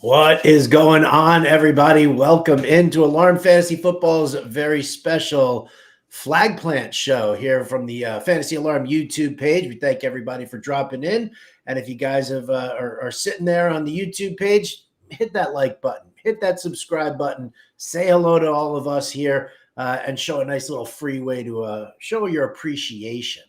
What is going on, everybody? Welcome into Alarm Fantasy Football's very special flag plant show here from the Fantasy Alarm YouTube page. We thank everybody for dropping in. And if you guys are sitting there on the YouTube page, hit that like button, hit that subscribe button, say hello to all of us here, and show a nice little free way to show your appreciation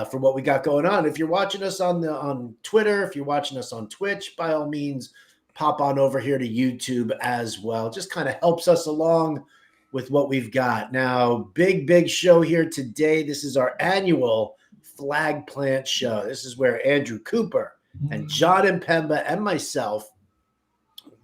for what we got going on. If you're watching us on Twitter, if you're watching us on Twitch, by all means, pop on over here to YouTube as well. Just kind of helps us along with what we've got. Now, big show here today. This is our annual flag plant show. This is where Andrew Cooper and Jon Impemba and myself,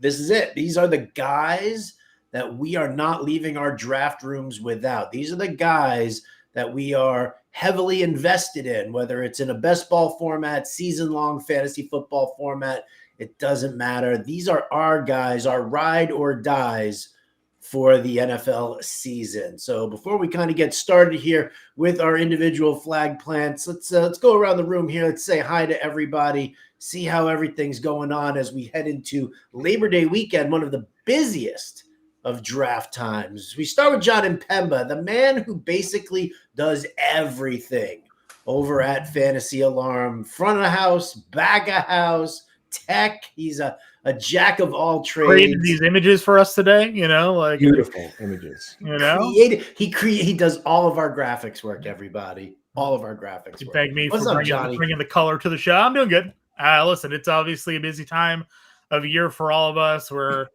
this is it. These are the guys that we are not leaving our draft rooms without. These are the guys that we are heavily invested in, whether it's in a best ball format, season-long fantasy football format. It doesn't matter. These are our guys, our ride or dies for the NFL season. So before we kind of get started here with our individual flag plants, let's go around the room here. Let's say hi to everybody, see how everything's going on as we head into Labor Day weekend, one of the busiest of draft times. We start with Jon Impemba, the man who basically does everything over at Fantasy Alarm, front of the house, back of house, tech. He's a jack of all trades. Created these images for us today, like beautiful images. He does all of our graphics work. Everybody, all of our graphics work. Thank me for bringing the color to the show. I'm doing good. Listen, it's obviously a busy time of year for all of us. We're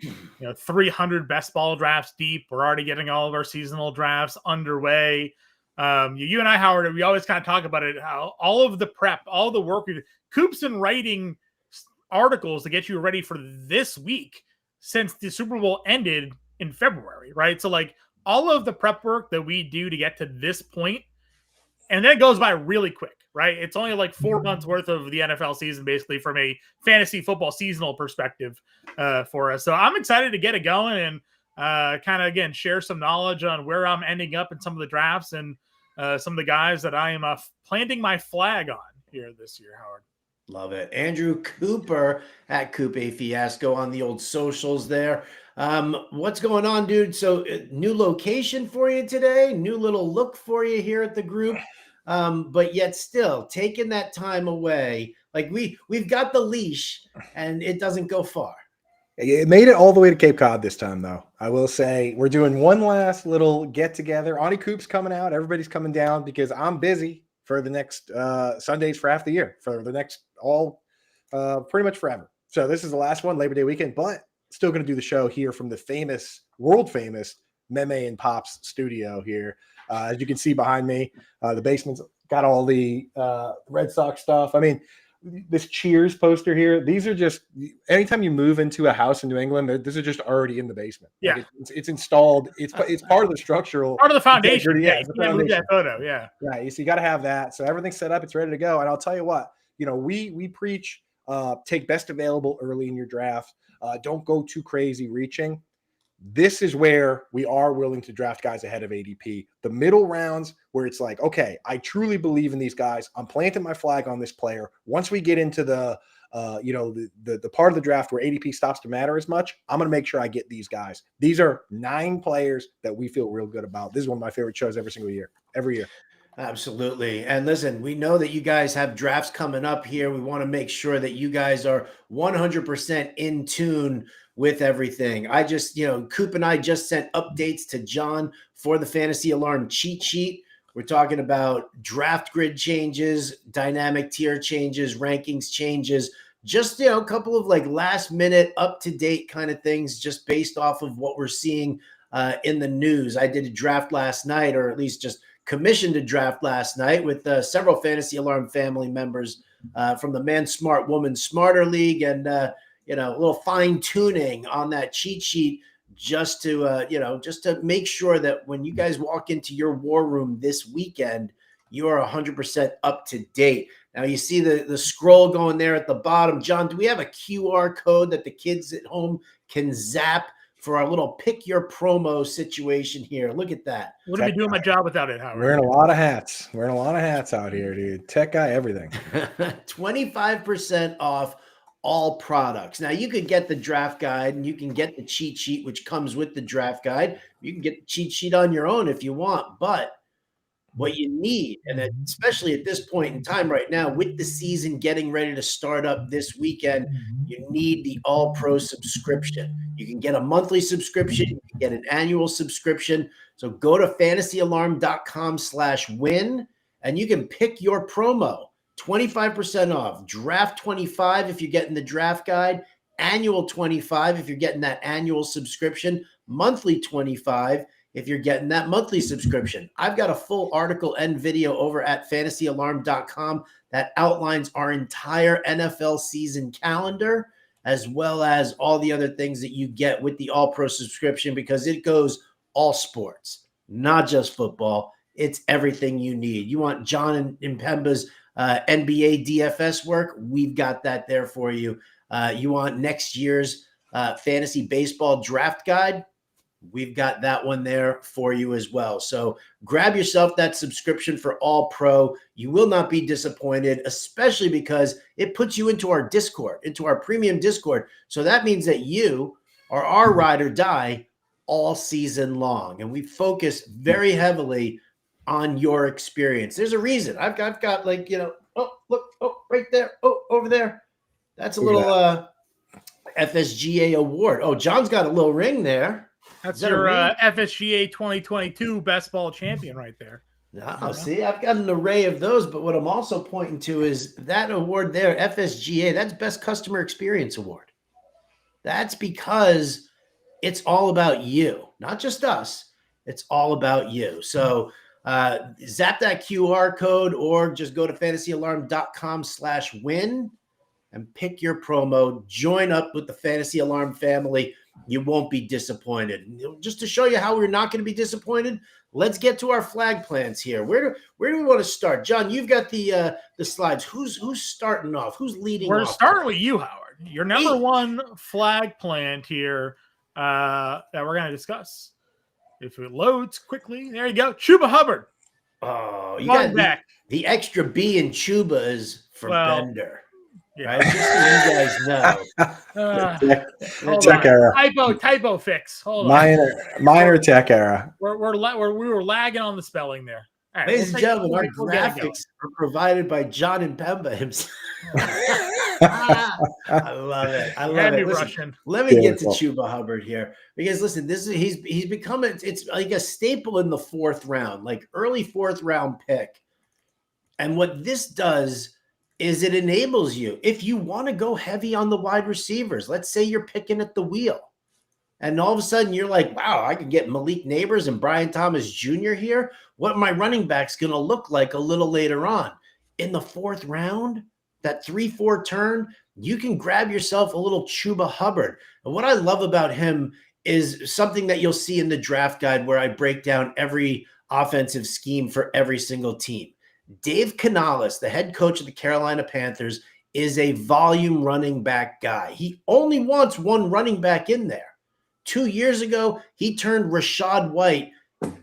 300 best ball drafts deep. We're already getting all of our seasonal drafts underway. You and I, Howard, we always kind of talk about it. How all of the prep, all the work, Coop's been writing articles to get you ready for this week since the Super Bowl ended in February, right? So like all of the prep work that we do to get to this point, and then it goes by really quick, right? It's only like 4 months worth of the NFL season, basically, from a fantasy football seasonal perspective for us. So I'm excited to get it going and kind of, again, share some knowledge on where I'm ending up in some of the drafts and some of the guys that I am planting my flag on here this year, Howard. Love it. Andrew Cooper at Coop A Fiasco on the old socials there. What's going on, dude? So new location for you today, new little look for you here at the group. But yet still taking that time away. Like we've got the leash and it doesn't go far. It made it all the way to Cape Cod this time, though. I will say we're doing one last little get together. Ani Coop's coming out. Everybody's coming down because I'm busy for the next Sundays for half the year, for the next pretty much forever. So this is the last one, Labor Day weekend, but still going to do the show here from the world famous Meme and Pops studio here. As you can see behind me, the basement's got all the Red Sox stuff. I mean, this Cheers poster here, these are just, anytime you move into a house in New England, these are just already in the basement. Yeah. Like it's installed. It's part of the structural. Part of the foundation. Yeah, you can't move that photo. Yeah. Right. So you got to have that. So everything's set up. It's ready to go. And I'll tell you what, we preach, take best available early in your draft. Don't go too crazy reaching. This is where we are willing to draft guys ahead of ADP. The middle rounds where it's like, okay, I truly believe in these guys. I'm planting my flag on this player. Once we get into the part of the draft where ADP stops to matter as much, I'm going to make sure I get these guys. These are 9 players that we feel real good about. This is one of my favorite shows every year. Absolutely. And listen, we know that you guys have drafts coming up here. We want to make sure that you guys are 100% in tune with everything. Coop and I just sent updates to Jon for the Fantasy Alarm cheat sheet. We're talking about draft grid changes, dynamic tier changes, rankings changes, just, a couple of like last minute up to date kind of things, just based off of what we're seeing in the news. I did a draft last night, or at least just commissioned a draft last night with several Fantasy Alarm family members from the Man Smart Woman Smarter League, and a little fine tuning on that cheat sheet just to make sure that when you guys walk into your war room this weekend, you are 100% up to date. Now you see the scroll going there at the bottom. Jon, do we have a QR code that the kids at home can zap for our little pick your promo situation here? Look at that. Wouldn't be doing my job without it, Howard. Wearing a lot of hats out here, dude. Tech guy, everything. 25% off all products. Now, you could get the draft guide and you can get the cheat sheet, which comes with the draft guide. You can get the cheat sheet on your own if you want, but what you need, and especially at this point in time right now, with the season getting ready to start up this weekend, you need the All Pro subscription. You can get a monthly subscription, you can get an annual subscription. So go to fantasyalarm.com/win and you can pick your promo. 25% off, draft 25 if you're getting the draft guide, annual 25 if you're getting that annual subscription, monthly 25 if you're getting that monthly subscription. I've got a full article and video over at fantasyalarm.com that outlines our entire NFL season calendar, as well as all the other things that you get with the All Pro subscription, because it goes all sports, not just football. It's everything you need. You want Jon Impemba's NBA DFS work? We've got that there for you. You want next year's fantasy baseball draft guide? We've got that one there for you as well. So grab yourself that subscription for All Pro. You will not be disappointed, especially because it puts you into our Discord, into our premium Discord. So that means that you are our ride or die all season long. And we focus very heavily on your experience. There's a reason. I've got like, oh, look, oh, right there. Oh, over there. That's a little FSGA award. Oh, John's got a little ring there. That's your FSGA 2022 best ball champion right there. Now, see, I've got an array of those, but what I'm also pointing to is that award there, FSGA, that's Best Customer Experience Award. That's because it's all about you, not just us. It's all about you. So zap that QR code or just go to fantasyalarm.com/win and pick your promo. Join up with the Fantasy Alarm family. You won't be disappointed. Just to show you how we're not going to be disappointed, let's get to our flag plans here. Where do we want to start? John, you've got the slides. Who's starting off? Who's leading off? We're starting with you, Howard. Your number one flag plant here that we're going to discuss. If it loads quickly, there you go. Chuba Hubbard. Oh, you got the extra B in Chuba is for Bender. Yeah. Right? Just so you guys know. Tech era. Typo fix. Hold on. Minor tech era. We were lagging on the spelling there. Right, ladies and gentlemen, our graphics are provided by Jon Impemba himself. I love it. I love it. Listen, let me get to Chuba Hubbard here, because listen, he's become it's like a staple in the fourth round, like early fourth round pick. And what this does is it enables you, if you want to go heavy on the wide receivers, let's say you're picking at the wheel, and all of a sudden you're like, wow, I could get Malik Neighbors and Brian Thomas Jr. here. What my running back's going to look like a little later on. In the fourth round, that 3-4 turn, you can grab yourself a little Chuba Hubbard. And what I love about him is something that you'll see in the draft guide, where I break down every offensive scheme for every single team. Dave Canales, the head coach of the Carolina Panthers, is a volume running back guy. He only wants one running back in there. 2 years ago, he turned Rachaad White,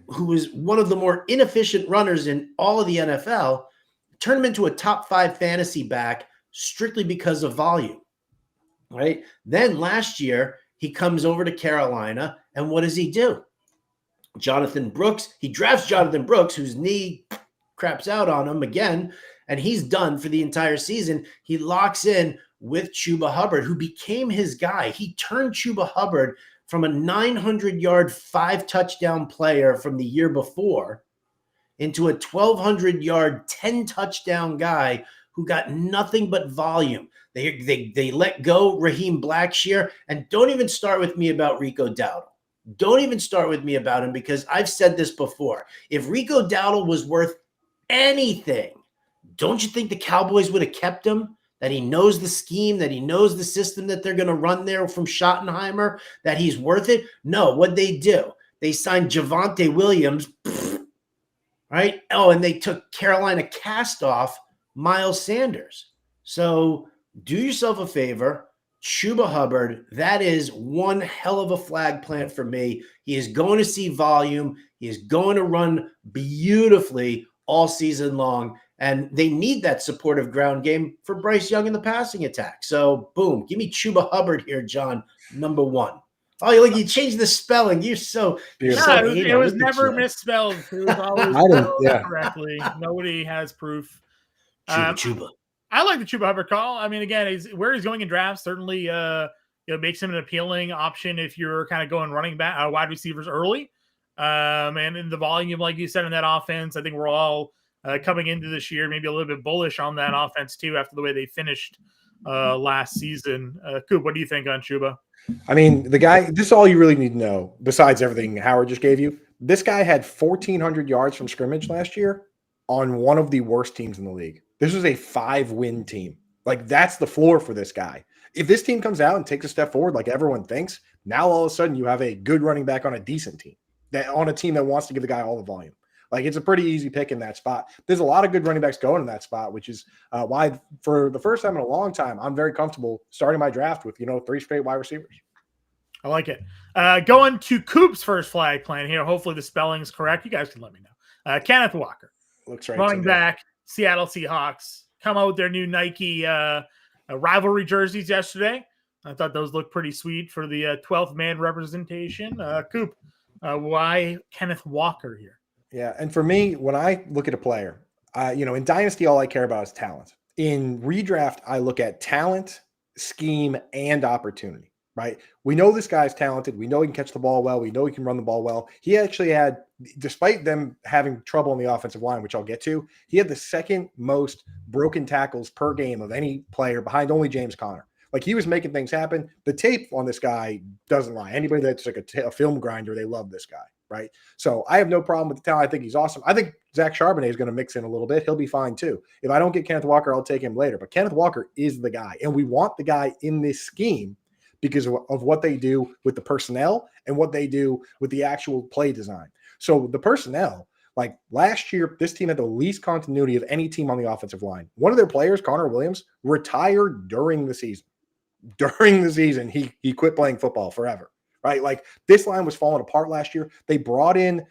who was one of the more inefficient runners in all of the NFL, turned him into a top 5 fantasy back strictly because of volume, right? Then last year, he comes over to Carolina, and what does he do? Jonathan Brooks, he drafts Jonathan Brooks, whose knee craps out on him again, and he's done for the entire season. He locks in with Chuba Hubbard, who became his guy. He turned Chuba Hubbard from a 900-yard, 5-touchdown player from the year before into a 1,200-yard, 10-touchdown guy who got nothing but volume. They let go Raheem Blackshear, and don't even start with me about Rico Dowdle. Don't even start with me about him, because I've said this before. If Rico Dowdle was worth anything, don't you think the Cowboys would have kept him? That he knows the scheme, that he knows the system that they're going to run there from Schottenheimer, that he's worth it? No, what'd they do? They signed Javonte Williams, right? Oh, and they took Carolina cast off Miles Sanders. So do yourself a favor. Chuba Hubbard, that is one hell of a flag plant for me. He is going to see volume. He is going to run beautifully all season long. And they need that supportive ground game for Bryce Young in the passing attack. So, boom, give me Chuba Hubbard here, John, number 1. Oh, you changed the spelling. You're so No, it anal. was Look at never you. misspelled. It was always I didn't- spelled yeah. correctly. Nobody has proof. Chuba. I like the Chuba Hubbard call. I mean, again, where he's going in drafts certainly makes him an appealing option if you're kind of going running back, wide receivers early. And in the volume, like you said, in that offense, I think we're all coming into this year maybe a little bit bullish on that offense too after the way they finished last season. Coop, what do you think on Chuba? I mean, the guy, this is all you really need to know, besides everything Howard just gave you. This guy had 1,400 yards from scrimmage last year on one of the worst teams in the league. This was a 5-win team. Like, that's the floor for this guy. If this team comes out and takes a step forward like everyone thinks, now all of a sudden you have a good running back on a decent team, on a team that wants to give the guy all the volume. Like, it's a pretty easy pick in that spot. There's a lot of good running backs going in that spot, which is why for the first time in a long time, I'm very comfortable starting my draft with, 3 straight wide receivers. I like it. Going to Coop's first flag plant here. Hopefully the spelling's correct. You guys can let me know. Kenneth Walker. Looks right. Running back, Seattle Seahawks. Come out with their new Nike rivalry jerseys yesterday. I thought those looked pretty sweet for the 12th man representation. Coop, why Kenneth Walker here? Yeah, and for me, when I look at a player, in Dynasty, all I care about is talent. In redraft, I look at talent, scheme, and opportunity, right? We know this guy's talented. We know he can catch the ball well. We know he can run the ball well. He actually had, despite them having trouble on the offensive line, which I'll get to, he had the second most broken tackles per game of any player behind only James Conner. Like, he was making things happen. The tape on this guy doesn't lie. Anybody that's like a film grinder, they love this guy, right? So I have no problem with the talent. I think he's awesome. I think Zach Charbonnet is going to mix in a little bit. He'll be fine too. If I don't get Kenneth Walker, I'll take him later. But Kenneth Walker is the guy. And we want the guy in this scheme because of what they do with the personnel and what they do with the actual play design. So the personnel, like last year, this team had the least continuity of any team on the offensive line. One of their players, Connor Williams, retired during the season. During the season, he quit playing football forever, right? Like, this line was falling apart last year. They brought in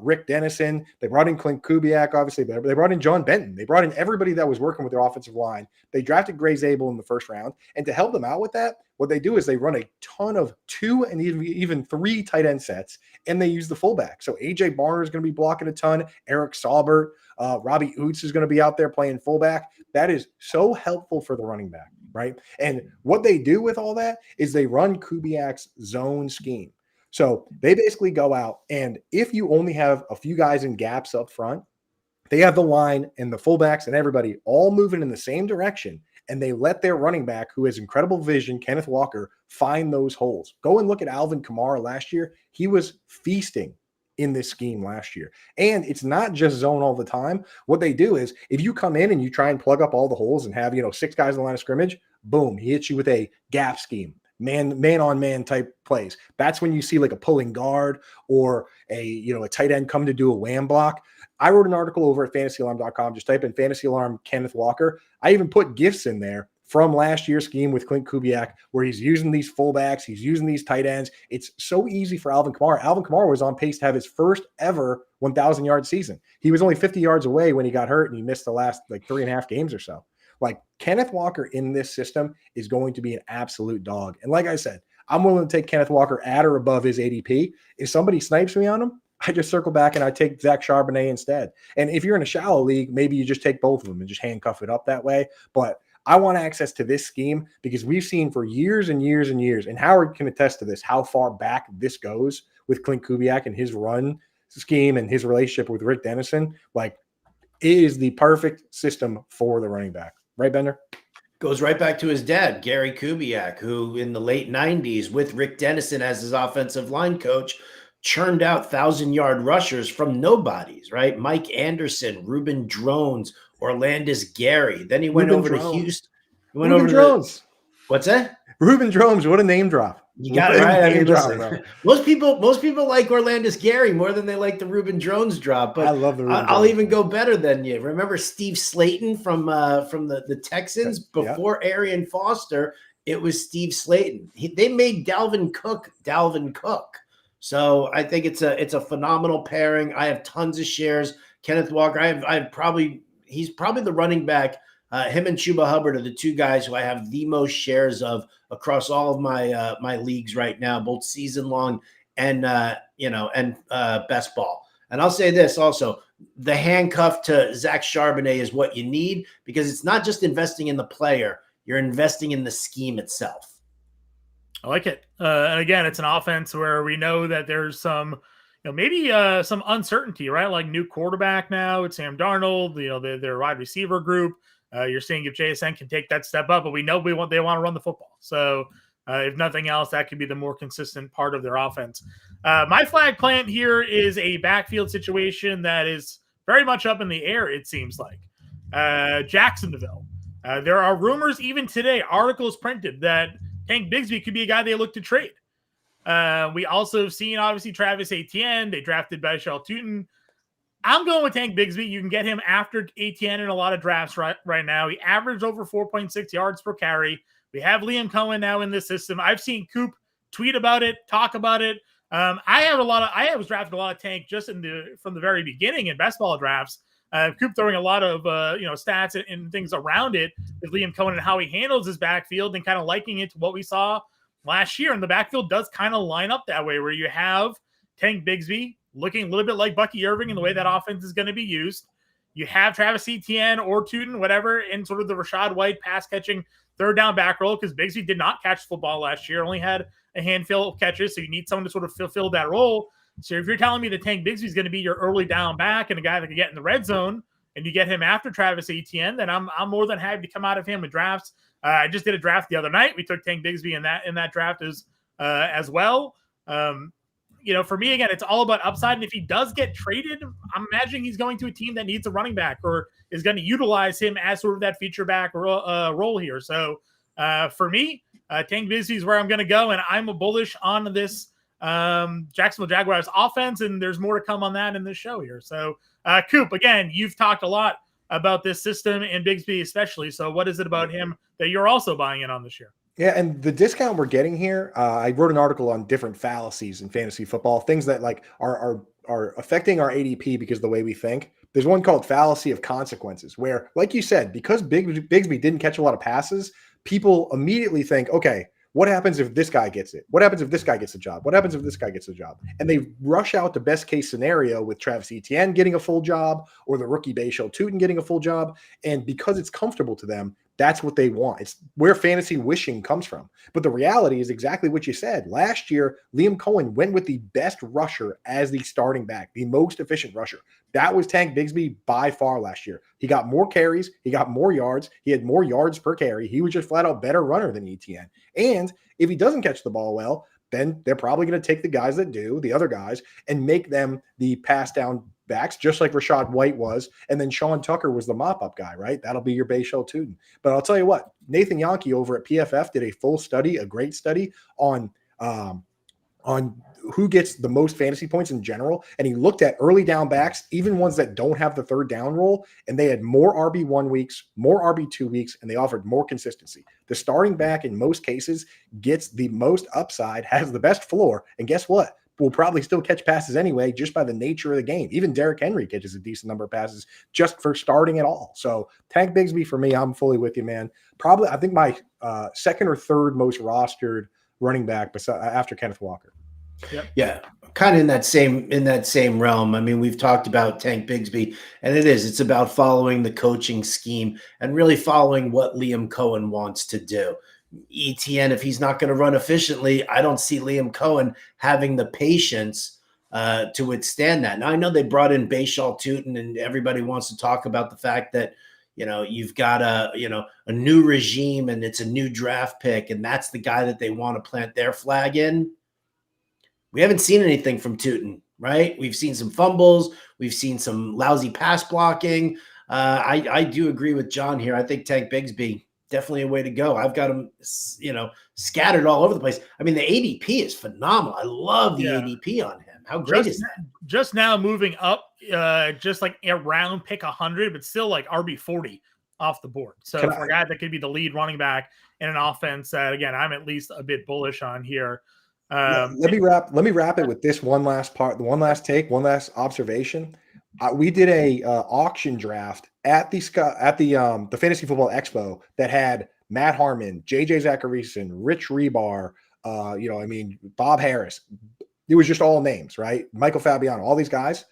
Rick Dennison. They brought in Clint Kubiak, obviously. But they brought in John Benton. They brought in everybody that was working with their offensive line. They drafted Gray Zabel in the first round. And to help them out with that, what they do is they run a ton of 2 and even 3 tight end sets, and they use the fullback. So A.J. Barner is going to be blocking a ton. Eric Saubert, Robbie Oots is going to be out there playing fullback. That is so helpful for the running back, right? And what they do with all that is they run Kubiak's zone scheme. So they basically go out, and if you only have a few guys in gaps up front, they have the line and the fullbacks and everybody all moving in the same direction, and they let their running back, who has incredible vision, Kenneth Walker, find those holes. Go and look at Alvin Kamara last year. He was feasting in this scheme last year. And it's not just zone all the time. What they do is if you come in and you try and plug up all the holes and have, 6 guys in the line of scrimmage, boom, he hits you with a gap scheme, man on man type plays. That's when you see like a pulling guard or a tight end come to do a wham block. I wrote an article over at fantasyalarm.com. Just type in Fantasy Alarm Kenneth Walker. I even put GIFs in there from last year's scheme with Clint Kubiak, where he's using these fullbacks, he's using these tight ends. It's so easy for Alvin Kamara. Alvin Kamara was on pace to have his first ever 1,000-yard season. He was only 50 yards away when he got hurt, and he missed the last 3.5 games or so. Like, Kenneth Walker in this system is going to be an absolute dog. And like I said, I'm willing to take Kenneth Walker at or above his ADP. If somebody snipes me on him, I just circle back and I take Zach Charbonnet instead. And if you're in a shallow league, maybe you just take both of them and just handcuff it up that way. But I want access to this scheme because we've seen for years and years and years, and Howard can attest to this, how far back this goes with Clint Kubiak and his run scheme and his relationship with Rick Dennison. Like, it is the perfect system for the running back. Right, Bender? Goes right back to his dad, Gary Kubiak, who in the late 90s, with Rick Dennison as his offensive line coach, churned out 1,000-yard rushers from nobodies, right? Mike Anderson, Reuben Drones, Orlandis Gary. Then he went over to Houston. Reuben Drones. What's that? Reuben Drones. What a name drop. You got it right. I mean, listen, most people like Orlandis Gary more than they like the Reuben Drones drop. But I love the Reuben I'll Drones. even go better than you. Remember Steve Slayton from the Texans before Arian Foster? It was Steve Slayton. They made Dalvin Cook. So I think it's a phenomenal pairing. I have tons of shares. Kenneth Walker. I have probably he's probably the running back. Him and Chuba Hubbard are the two guys who I have the most shares of across all of my my leagues right now, both season long and best ball. And I'll say this also: the handcuff to Zach Charbonnet is what you need, because it's not just investing in the player; you're investing in the scheme itself. I like it. And again, it's an offense where we know that there's some, maybe some uncertainty, right? Like new quarterback now. It's Sam Darnold. Their wide receiver group. You're seeing if JSN can take that step up, but we know they want to run the football. So if nothing else, that could be the more consistent part of their offense. My flag plant here is a backfield situation that is very much up in the air, it seems like. Jacksonville. There are rumors even today, articles printed, that Tank Bigsby could be a guy they look to trade. We also have seen, obviously, Travis Etienne. They drafted Baishal Tutin. I'm going with Tank Bigsby. You can get him after Etienne in a lot of drafts right now. He averaged over 4.6 yards per carry. We have Liam Cohen now in this system. I've seen Coop tweet about it, talk about it. I was drafting a lot of Tank just from the very beginning in best ball drafts. Coop throwing a lot of stats and things around it with Liam Cohen and how he handles his backfield, and kind of liking it to what we saw last year. And the backfield does kind of line up that way, where you have Tank Bigsby looking a little bit like Bucky Irving in the way that offense is going to be used. You have Travis Etienne or Tutin, whatever, in sort of the Rashad White pass-catching third down back role, because Bigsby did not catch football last year, only had a handful of catches, so you need someone to sort of fulfill that role. So if you're telling me that Tank Bigsby is going to be your early down back and a guy that can get in the red zone, and you get him after Travis Etienne, then I'm more than happy to come out of him with drafts. I just did a draft the other night. We took Tank Bigsby in that draft as well. For me, again, it's all about upside. And if he does get traded, I'm imagining he's going to a team that needs a running back or is going to utilize him as sort of that feature back role here. So for me, Tank Bigsby is where I'm going to go, and I'm bullish on this Jacksonville Jaguars offense, and there's more to come on that in this show here. So, Coop, again, you've talked a lot about this system and Bigsby especially. So what is it about him that you're also buying in on this year? Yeah, and the discount we're getting here, I wrote an article on different fallacies in fantasy football, things that like are affecting our ADP because of the way we think. There's one called fallacy of consequences, where, like you said, because Bigsby didn't catch a lot of passes, people immediately think, okay, what happens if this guy gets it? What happens if this guy gets a job? What happens if this guy gets a job? And they rush out the best case scenario with Travis Etienne getting a full job or the rookie Baishal Tutin getting a full job. And because it's comfortable to them, that's what they want. It's where fantasy wishing comes from. But the reality is exactly what you said. Last year, Liam Cohen went with the best rusher as the starting back, the most efficient rusher. That was Tank Bigsby by far last year. He got more carries. He got more yards. He had more yards per carry. He was just flat out better runner than Etienne. And if he doesn't catch the ball well, then they're probably going to take the guys that do, the other guys, and make them the pass down backs, just like Rashad White was. And then Sean Tucker was the mop-up guy, right? That'll be your Baishal Tutin. But I'll tell you what, Nathan Yonke over at PFF did a full study, a great study on who gets the most fantasy points in general. And he looked at early down backs, even ones that don't have the third down role, and they had more RB1 weeks, more RB2 weeks, and they offered more consistency. The starting back in most cases gets the most upside, has the best floor, and guess what? Will probably still catch passes anyway, just by the nature of the game. Even Derrick Henry catches a decent number of passes just for starting at all. So Tank Bigsby, for me, I'm fully with you, man. Probably, I think my second or third most rostered running back after Kenneth Walker. Yep. Yeah, kind of in that same realm. I mean, we've talked about Tank Bigsby, and it's about following the coaching scheme and really following what Liam Cohen wants to do. Etienne, if he's not going to run efficiently, I don't see Liam Cohen having the patience to withstand that. Now, I know they brought in Baishal Tutin, and everybody wants to talk about the fact that, you've got a new regime and it's a new draft pick, and that's the guy that they want to plant their flag in. We haven't seen anything from Tutin, right? We've seen some fumbles. We've seen some lousy pass blocking. I do agree with John here. I think Tank Bigsby, definitely a way to go. I've got him, scattered all over the place. I mean, the ADP is phenomenal. I love the ADP on him. How great is that? Just now moving up, just like around pick 100, but still like RB40 off the board. So for a guy that could be the lead running back in an offense that, again, I'm at least a bit bullish on here. Let me wrap it with this one last part, one last take, one last observation. We did a auction draft at the Fantasy Football Expo that had Matt Harmon, JJ Zacharyson, Rich Rebar, Bob Harris. It was just all names, right? Michael Fabiano, all these guys.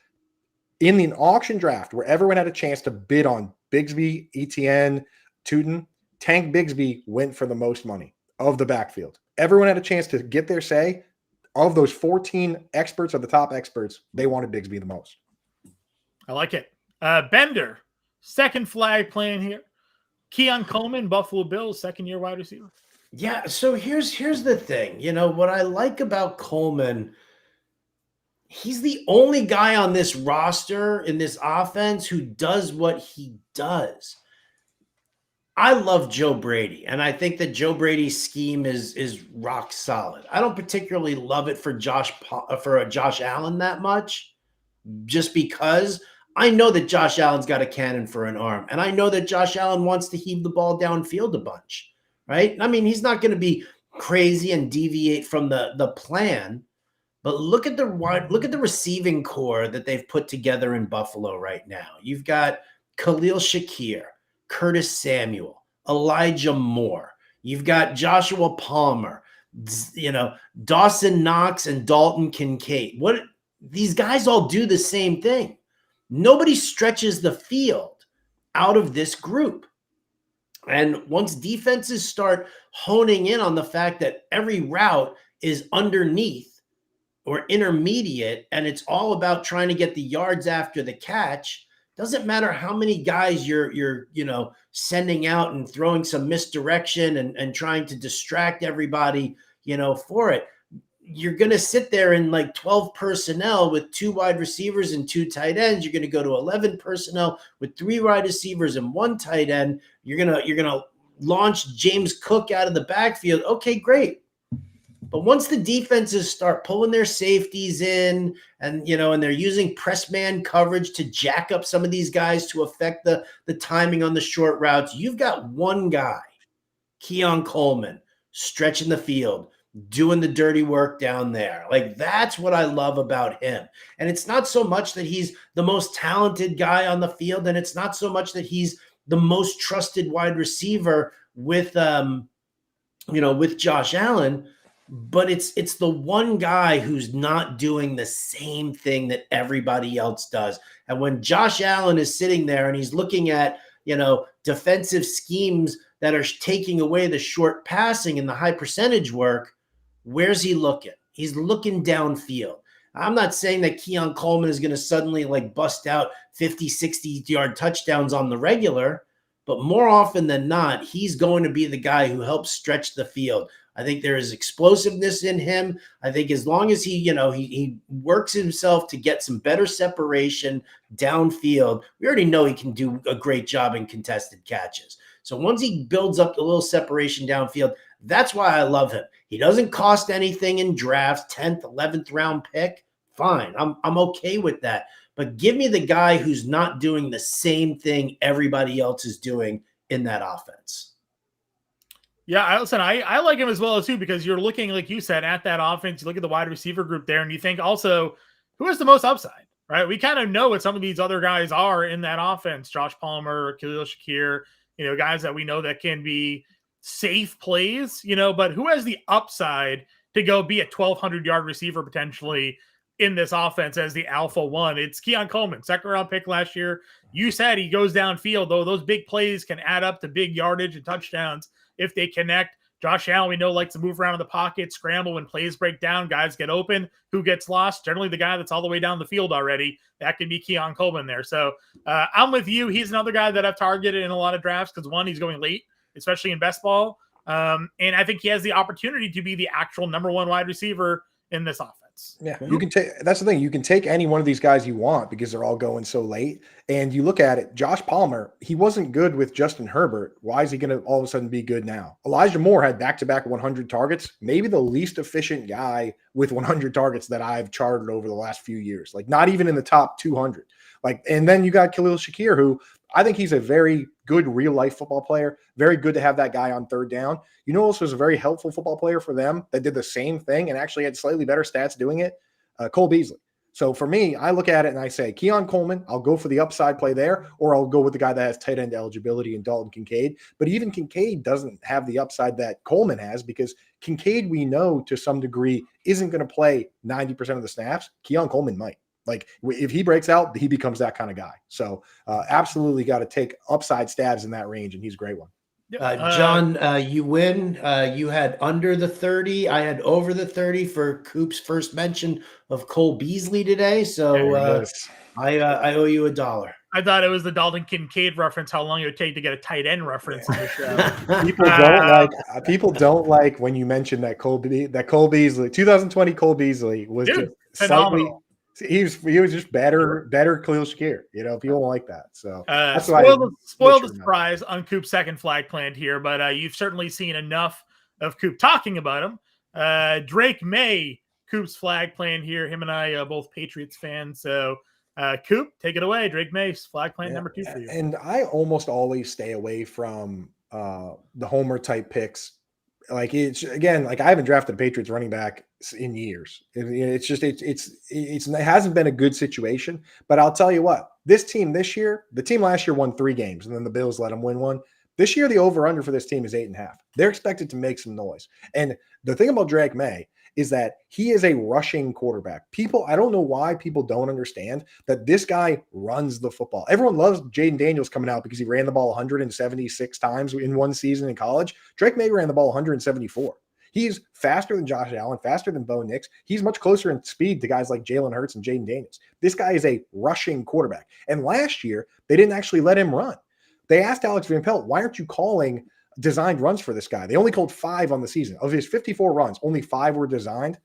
In the auction draft, where everyone had a chance to bid on Bigsby, ETN, Tootin, Tank Bigsby went for the most money of the backfield. Everyone had a chance to get their say. Of those 14 experts, of the top experts, they wanted Bigsby the most. I like it. Bender, second flag playing here. Keon Coleman, Buffalo Bills, second-year wide receiver. Yeah, so here's the thing. What I like about Coleman, he's the only guy on this roster in this offense who does what he does. I love Joe Brady, and I think that Joe Brady's scheme is rock solid. I don't particularly love it for Josh Allen that much, just because I know that Josh Allen's got a cannon for an arm, and I know that Josh Allen wants to heave the ball downfield a bunch, right? I mean, he's not going to be crazy and deviate from the plan, but look at the receiving core that they've put together in Buffalo right now. You've got Khalil Shakir, Curtis Samuel, Elijah Moore. You've got Joshua Palmer, Dawson Knox and Dalton Kincaid. These guys all do the same thing. Nobody stretches the field out of this group. And once defenses start honing in on the fact that every route is underneath or intermediate, and it's all about trying to get the yards after the catch, doesn't matter how many guys you're sending out and throwing some misdirection and trying to distract everybody, for it. You're going to sit there in like 12 personnel with 2 wide receivers and 2 tight ends. You're going to go to 11 personnel with 3 wide receivers and 1 tight end. You're going to launch James Cook out of the backfield. Okay, great. But once the defenses start pulling their safeties in and they're using press man coverage to jack up some of these guys to affect the timing on the short routes, you've got one guy, Keon Coleman, stretching the field, doing the dirty work down there. Like, that's what I love about him. And it's not so much that he's the most talented guy on the field, and it's not so much that he's the most trusted wide receiver with Josh Allen. But it's the one guy who's not doing the same thing that everybody else does. And when Josh Allen is sitting there and he's looking at, defensive schemes that are taking away the short passing and the high percentage work, where's he looking? He's looking downfield. I'm not saying that Keon Coleman is going to suddenly bust out 50, 60-yard touchdowns on the regular, but more often than not, he's going to be the guy who helps stretch the field. I think there is explosiveness in him. I think as long as he works himself to get some better separation downfield, we already know he can do a great job in contested catches. So once he builds up the little separation downfield, that's why I love him. He doesn't cost anything in drafts, 10th, 11th round pick. Fine. I'm okay with that. But give me the guy who's not doing the same thing everybody else is doing in that offense. Yeah, I like him as well too, because you're looking, like you said, at that offense. You look at the wide receiver group there, and you think also, who has the most upside, right? We kind of know what some of these other guys are in that offense. Josh Palmer, Khalil Shakir, guys that we know that can be safe plays, but who has the upside to go be a 1,200-yard receiver potentially in this offense as the alpha one? It's Keon Coleman, second-round pick last year. You said he goes downfield, though. Those big plays can add up to big yardage and touchdowns if they connect. Josh Allen, we know, likes to move around in the pocket, scramble when plays break down, guys get open. Who gets lost? Generally the guy that's all the way down the field already. That could be Keon Coleman there. So I'm with you. He's another guy that I've targeted in a lot of drafts because, one, he's going late, especially in best ball. And I think he has the opportunity to be the actual number 1 wide receiver in this offense. Yeah, you can take. That's the thing. You can take any one of these guys you want because they're all going so late. And you look at it, Josh Palmer, he wasn't good with Justin Herbert. Why is he going to all of a sudden be good now? Elijah Moore had back-to-back 100 targets, maybe the least efficient guy with 100 targets that I've charted over the last few years. Not even in the top 200. And then you got Khalil Shakir, who I think he's a very good real-life football player. Very good to have that guy on third down. Also was a very helpful football player for them that did the same thing and actually had slightly better stats doing it, Cole Beasley. So for me, I look at it and I say, Keon Coleman, I'll go for the upside play there, or I'll go with the guy that has tight end eligibility in Dalton Kincaid. But even Kincaid doesn't have the upside that Coleman has, because Kincaid, we know to some degree, isn't going to play 90% of the snaps. Keon Coleman might. Like, if he breaks out, he becomes that kind of guy. So absolutely got to take upside stabs in that range, and he's a great one. John, you win. You had under the 30. I had over the 30 for Coop's first mention of Cole Beasley today. So I owe you $1. I thought it was the Dalton Kincaid reference, how long it would take to get a tight end reference in the show. People don't like when you mention that Cole Beasley, 2020 Cole Beasley was just phenomenal. He was just better Khalil Shakir. People don't like that. So that's why spoil the surprise on Coop's second flag plant here, but you've certainly seen enough of Coop talking about him. Drake May, Coop's flag plant here. Him and I both Patriots fans. So Coop, take it away. Drake May's flag plant number 2 for you. And I almost always stay away from the homer type picks. Like, it's, again, like, I haven't drafted a Patriots running back in years. It hasn't been a good situation. But I'll tell you what, the team last year won 3 games, and then the Bills let them win one. This year, the over-under for this team is 8.5. They're expected to make some noise. And the thing about Drake May is that he is a rushing quarterback. I don't know why people don't understand that this guy runs the football. Everyone loves Jaden Daniels coming out because he ran the ball 176 times in one season in college. Drake May ran the ball 174. He's faster than Josh Allen, faster than Bo Nix. He's much closer in speed to guys like Jalen Hurts and Jaden Daniels. This guy is a rushing quarterback. And last year, they didn't actually let him run. They asked Alex Van Pelt, why aren't you calling designed runs for this guy? They only called 5 on the season. Of his 54 runs, only 5 were designed.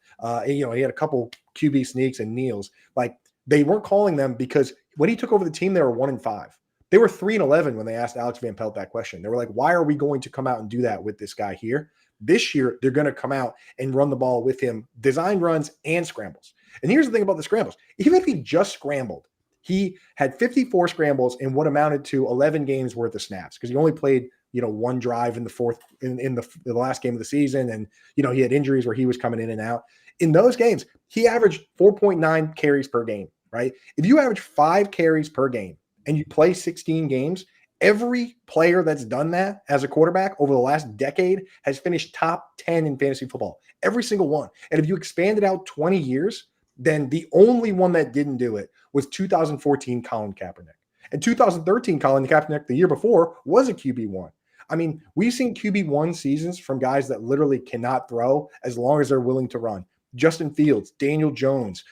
He had a couple QB sneaks and kneels. Like, they weren't calling them because when he took over the team, they were 1-5. They were 3-11 when they asked Alex Van Pelt that question. They were like, why are we going to come out and do that with this guy here? This year, they're going to come out and run the ball with him, designed runs and scrambles. And here's the thing about the scrambles. Even if he just scrambled, he had 54 scrambles in what amounted to 11 games worth of snaps, because he only played one drive in the last game of the season. And, he had injuries where he was coming in and out. In those games, he averaged 4.9 carries per game, right? If you average 5 carries per game and you play 16 games, every player that's done that as a quarterback over the last decade has finished top 10 in fantasy football. Every single one. And if you expand it out 20 years, then the only one that didn't do it was 2014 Colin Kaepernick. And 2013 Colin Kaepernick, the year before, was a QB1. I mean, we've seen QB1 seasons from guys that literally cannot throw as long as they're willing to run. Justin Fields, Daniel Jones,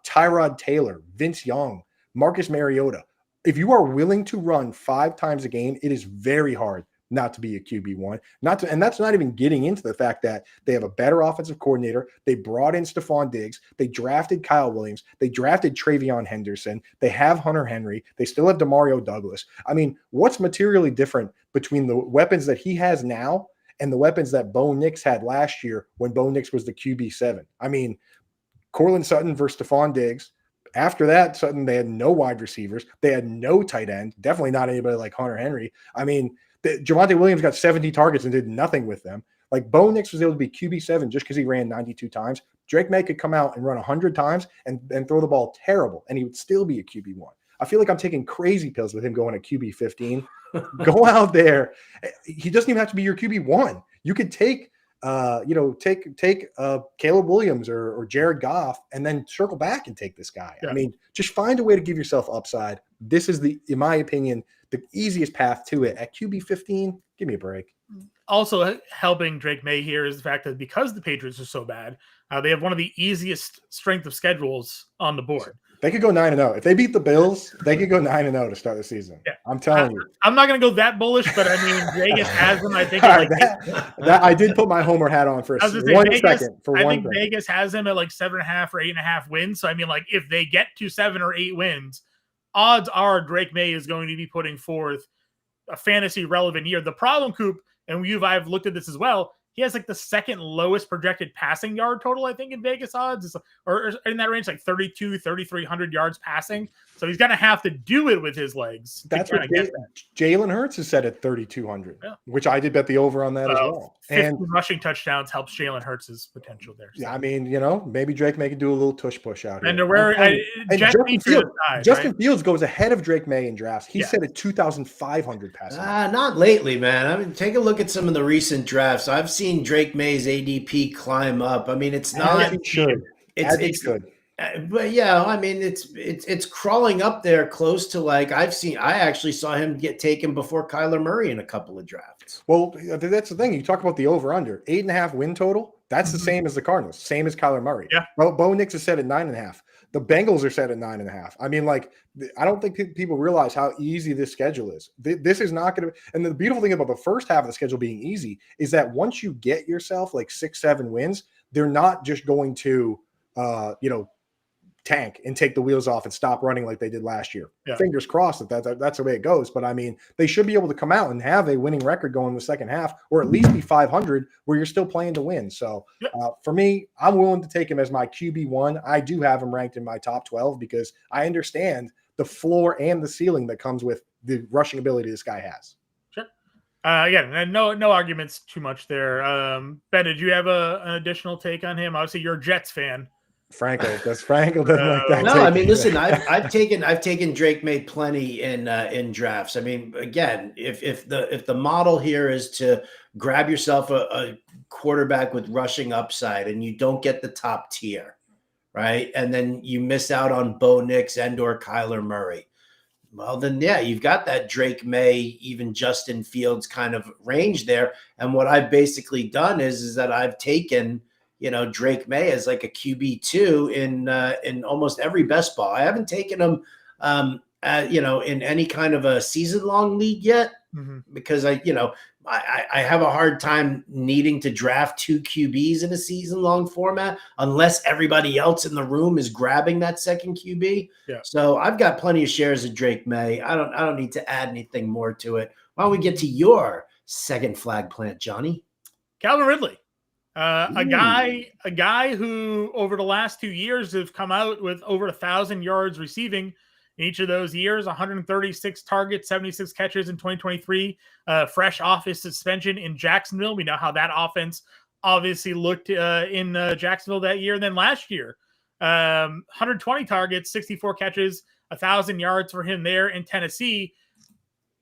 Tyrod Taylor, Vince Young, Marcus Mariota. If you are willing to run 5 times a game, it is very hard not to be a QB1. And that's not even getting into the fact that they have a better offensive coordinator. They brought in Stephon Diggs. They drafted Kyle Williams. They drafted Travion Henderson. They have Hunter Henry. They still have Demario Douglas. I mean, what's materially different between the weapons that he has now and the weapons that Bo Nix had last year when Bo Nix was the QB7? I mean, Courtland Sutton versus Stephon Diggs. After that, Sutton, they had no wide receivers. They had no tight end. Definitely not anybody like Hunter Henry. I mean, Javonte Williams got 70 targets and did nothing with them. Like, Bo Nix was able to be QB7 just because he ran 92 times. Drake May could come out and run 100 times and throw the ball terrible, and he would still be a QB1. I feel like I'm taking crazy pills with him going to QB15. Go out there. He doesn't even have to be your QB1. You could take Caleb Williams or Jared Goff and then circle back and take this guy. Yeah. I mean, just find a way to give yourself upside. This is in my opinion, the easiest path to it. At QB15, give me a break. Also helping Drake May here is the fact that because the Patriots are so bad, they have one of the easiest strength of schedules on the board. They could go 9-0. If they beat the Bills, they could go 9-0 to start the season. Yeah. I'm telling you. I'm not going to go that bullish, but I mean, Vegas has them. I think that I did put my homer hat on for one second. I think Vegas has them at like 7.5 or 8.5 wins. So I mean, like, if they get to 7 or 8 wins, odds are Drake May is going to be putting forth a fantasy relevant year. The problem, Coop, and I've looked at this as well, he has like the second lowest projected passing yard total, I think, in Vegas odds, or in that range, like 3,300 yards passing. So he's going to have to do it with his legs. That's what Jalen Hurts has said at 3,200, which I did bet the over on that as well. 50 rushing touchdowns helps Jalen Hurts' potential there. So. Yeah, I mean, maybe Drake May can do a little tush push out here. And where Justin Fields goes ahead of Drake May in drafts. He said at 2,500 passing. Not lately, man. I mean, take a look at some of the recent drafts. I've seen Drake May's ADP climb up. I mean, it's not. As he should. It's good. But yeah, I mean, it's crawling up there close to like I actually saw him get taken before Kyler Murray in a couple of drafts. Well, that's the thing. You talk about the over under 8.5 win total. That's the same as the Cardinals, same as Kyler Murray. Yeah. Bo Nix is set at 9.5. The Bengals are set at 9.5. I mean, like, I don't think people realize how easy this schedule is. This is not going to. And the beautiful thing about the first half of the schedule being easy is that once you get yourself like 6-7 wins, they're not just going to, tank and take the wheels off and stop running like they did last year. Yeah. Fingers crossed that's the way it goes. But I mean, they should be able to come out and have a winning record going in the second half, or at least be 500 where you're still playing to win. So for me, I'm willing to take him as my QB1. I do have him ranked in my top 12 because I understand the floor and the ceiling that comes with the rushing ability this guy has. Sure. Again, and no arguments too much there. Ben, did you have an additional take on him? Obviously, you're a Jets fan. Franco doesn't like that. No, I mean, listen, I've taken Drake May plenty in drafts. I mean, again, if the model here is to grab yourself a quarterback with rushing upside and you don't get the top tier, right, and then you miss out on Bo Nix and/or Kyler Murray, well, then you've got that Drake May, even Justin Fields kind of range there. And what I've basically done is that I've taken Drake May as like a QB2 in almost every best ball. I haven't taken him, in any kind of a season-long league yet, because I have a hard time needing to draft 2 QBs in a season-long format unless everybody else in the room is grabbing that second QB. Yeah. So I've got plenty of shares of Drake May. I don't need to add anything more to it. Why don't we get to your second flag plant, Johnny? Calvin Ridley. A guy who over the last 2 years have come out with over 1,000 yards receiving in each of those years, 136 targets, 76 catches in 2023, fresh off his suspension in Jacksonville. We know how that offense obviously looked in Jacksonville that year. And then last year, 120 targets, 64 catches, 1,000 yards for him there in Tennessee.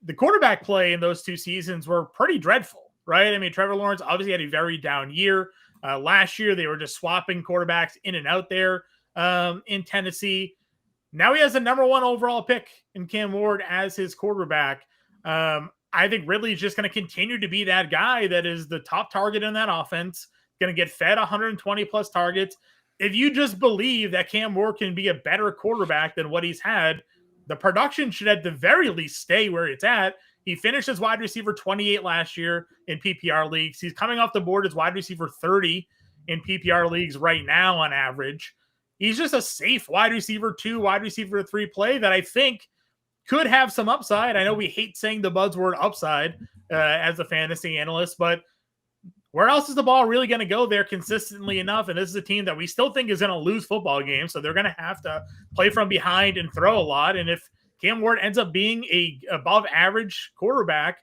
The quarterback play in those 2 seasons were pretty dreadful. Right? I mean, Trevor Lawrence obviously had a very down year. Last year, they were just swapping quarterbacks in and out there in Tennessee. Now he has the number 1 overall pick in Cam Ward as his quarterback. I think Ridley is just going to continue to be that guy that is the top target in that offense, going to get fed 120 plus targets. If you just believe that Cam Ward can be a better quarterback than what he's had, the production should at the very least stay where it's at. He finished as wide receiver 28 last year in PPR leagues. He's coming off the board as wide receiver 30 in PPR leagues right now on average. He's just a safe wide receiver 2, wide receiver 3 play that I think could have some upside. I know we hate saying the buzzword upside as a fantasy analyst, but where else is the ball really going to go there consistently enough? And this is a team that we still think is going to lose football games, so they're going to have to play from behind and throw a lot. And if Cam Ward ends up being a above average quarterback,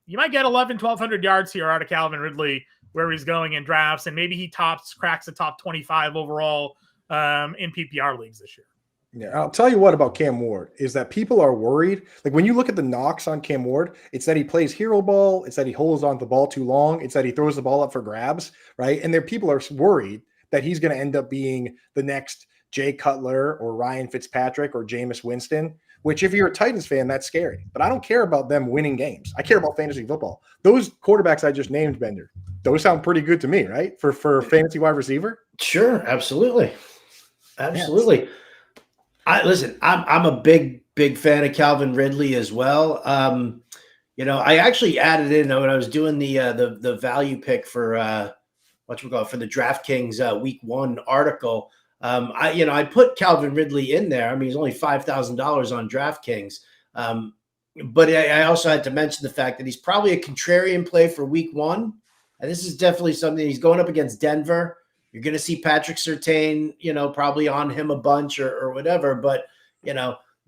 you might get 1,200 yards here out of Calvin Ridley where he's going in drafts. And maybe he cracks the top 25 overall in PPR leagues this year. Yeah, I'll tell you what about Cam Ward is that people are worried. Like when you look at the knocks on Cam Ward, it's that he plays hero ball. It's that he holds on to the ball too long. It's that he throws the ball up for grabs, right? And people are worried that he's going to end up being the next Jay Cutler or Ryan Fitzpatrick or Jameis Winston, which if you're a Titans fan, that's scary. But I don't care about them winning games. I care about fantasy football. Those quarterbacks I just named, Bender, those sound pretty good to me, right? For fantasy wide receiver? Sure, absolutely. Absolutely. Yeah. I'm a big fan of Calvin Ridley as well. I actually added in when I was doing the value pick for for the DraftKings Week 1 article. I put Calvin Ridley in there. I mean, he's only $5,000 on DraftKings. But I also had to mention the fact that he's probably a contrarian play for Week 1. And this is definitely something he's going up against Denver. You're going to see Patrick Surtain, probably on him a bunch or whatever. But,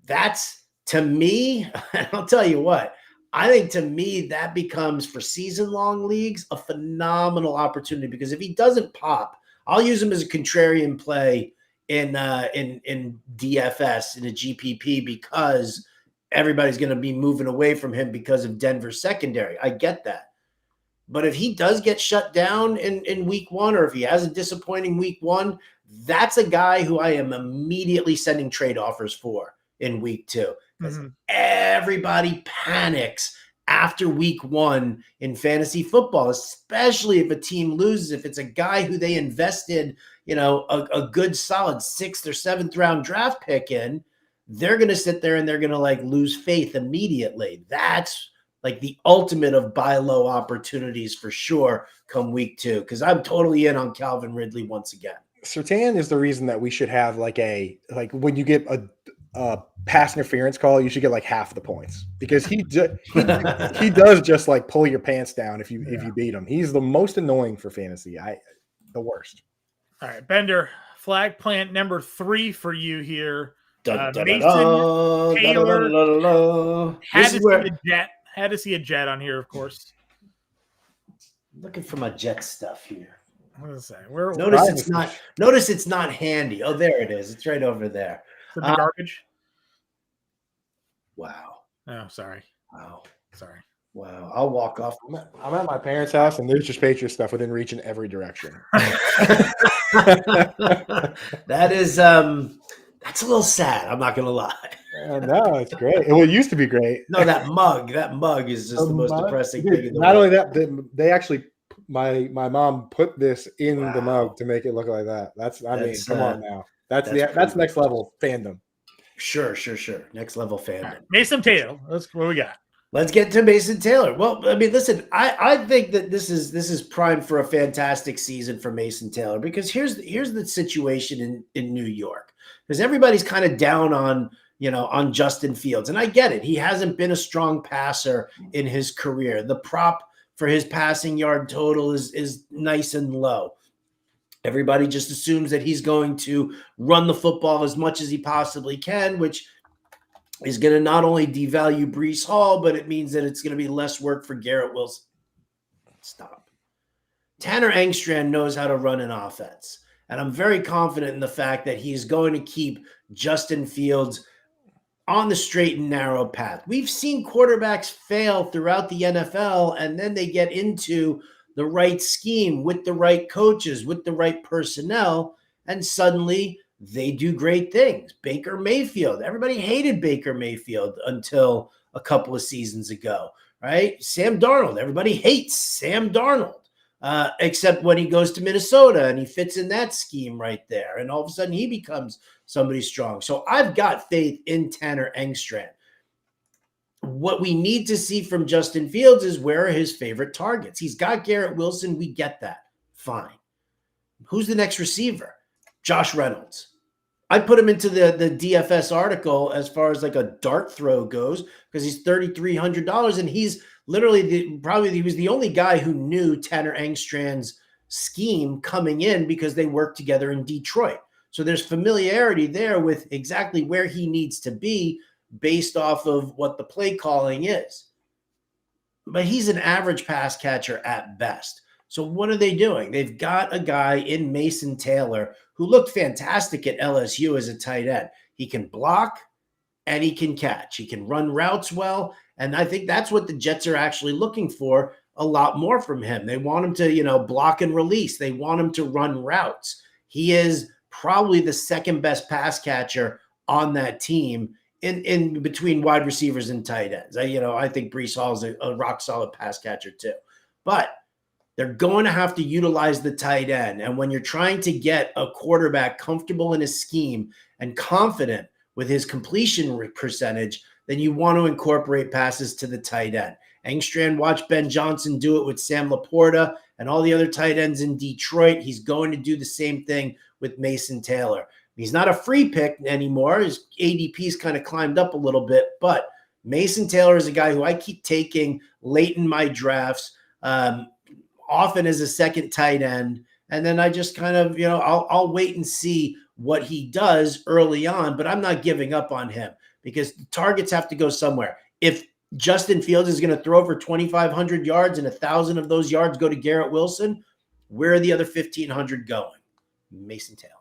that's to me, and I'll tell you what, I think to me that becomes for season-long leagues a phenomenal opportunity because if he doesn't pop, I'll use him as a contrarian play in DFS in a GPP because everybody's going to be moving away from him because of Denver's secondary. I get that. But if he does get shut down in week one, or if he has a disappointing week one, that's a guy who I am immediately sending trade offers for in week two. Because everybody panics after week one in fantasy football, especially if a team loses, if it's a guy who they invested, a good solid 6th or 7th round draft pick in, they're going to sit there and they're going to lose faith immediately. That's like the ultimate of buy low opportunities for sure come week two, because I'm totally in on Calvin Ridley once again. Surtain is the reason that we should have when you get a pass interference call, you should get half the points because he does just pull your pants down if you beat him. He's the most annoying for fantasy. The worst. All right, Bender, flag plant number 3 for you here. Mason Taylor had to see a jet on here, of course. Looking for my jet stuff here. What is that? Notice it's not handy. Oh, there it is. It's right over there. For the garbage. Wow. Oh, sorry. Wow. Sorry. Wow. I'll walk off. I'm at my parents' house, and there's just Patriot stuff within reach in every direction. That is that's a little sad. I'm not gonna lie. No, it's great. It used to be great. No, that mug is just the most depressing thing in the Not world. only that, they actually my mom put this in the mug to make it look like that. Come on now. That's next level fandom. Sure. Next level fandom. Right. Mason Taylor. What we got? Let's get to Mason Taylor. Well, I mean, listen, I think that this is prime for a fantastic season for Mason Taylor because here's the situation in New York. Because everybody's kind of down on Justin Fields. And I get it. He hasn't been a strong passer in his career. The prop for his passing yard total is nice and low. Everybody just assumes that he's going to run the football as much as he possibly can, which is going to not only devalue Breece Hall, but it means that it's going to be less work for Garrett Wilson. Stop. Tanner Engstrand knows how to run an offense. And I'm very confident in the fact that he's going to keep Justin Fields on the straight and narrow path. We've seen quarterbacks fail throughout the NFL, and then they get into the right scheme with the right coaches, with the right personnel, and suddenly they do great things. Baker Mayfield. Everybody hated Baker Mayfield until a couple of seasons ago, right? Sam Darnold. Everybody hates Sam Darnold. Except when he goes to Minnesota and he fits in that scheme right there. And all of a sudden he becomes somebody strong. So I've got faith in Tanner Engstrand. What we need to see from Justin Fields is where are his favorite targets. He's got Garrett Wilson. We get that. Fine. Who's the next receiver? Josh Reynolds. I put him into the DFS article as far as a dart throw goes because he's $3,300 and he's literally he was the only guy who knew Tanner Engstrand's scheme coming in because they worked together in Detroit. So there's familiarity there with exactly where he needs to be based off of what the play calling is. But he's an average pass catcher at best. So what are they doing? They've got a guy in Mason Taylor who looked fantastic at LSU as a tight end. He can block and he can catch. He can run routes well. And I think that's what the Jets are actually looking for a lot more from him. They want him to, block and release. They want him to run routes. He is probably the second best pass catcher on that team in between wide receivers and tight ends. I think Breece Hall is a rock solid pass catcher too. But they're going to have to utilize the tight end. And when you're trying to get a quarterback comfortable in his scheme and confident with his completion percentage, then you want to incorporate passes to the tight end. Engstrand watched Ben Johnson do it with Sam Laporta and all the other tight ends in Detroit. He's going to do the same thing with Mason Taylor. He's not a free pick anymore. His ADP's kind of climbed up a little bit, but Mason Taylor is a guy who I keep taking late in my drafts. often as a second tight end. And then I just kind of, I'll wait and see what he does early on, but I'm not giving up on him because targets have to go somewhere. If Justin Fields is going to throw over 2,500 yards and 1,000 of those yards go to Garrett Wilson, where are the other 1,500 going? Mason Taylor.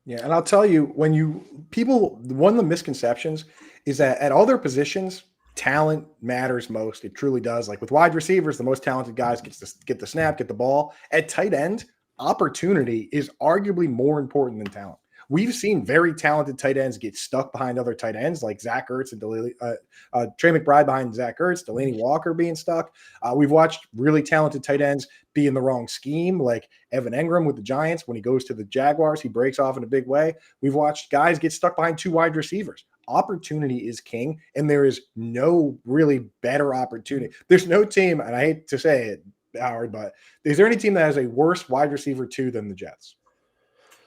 Yeah, and I'll tell you, one of the misconceptions is that at all their positions, talent matters most. It truly does. Like with wide receivers, the most talented guys get the snap, get the ball. At tight end, opportunity is arguably more important than talent. We've seen very talented tight ends get stuck behind other tight ends like Zach Ertz and Trey McBride behind Zach Ertz, Delaney Walker being stuck. We've watched really talented tight ends be in the wrong scheme, like Evan Engram with the Giants. When he goes to the Jaguars, he breaks off in a big way. We've watched guys get stuck behind two wide receivers. Opportunity is king, and there is no really better opportunity. There's no team, and I hate to say it, Howard, but is there any team that has a worse wide receiver two than the Jets?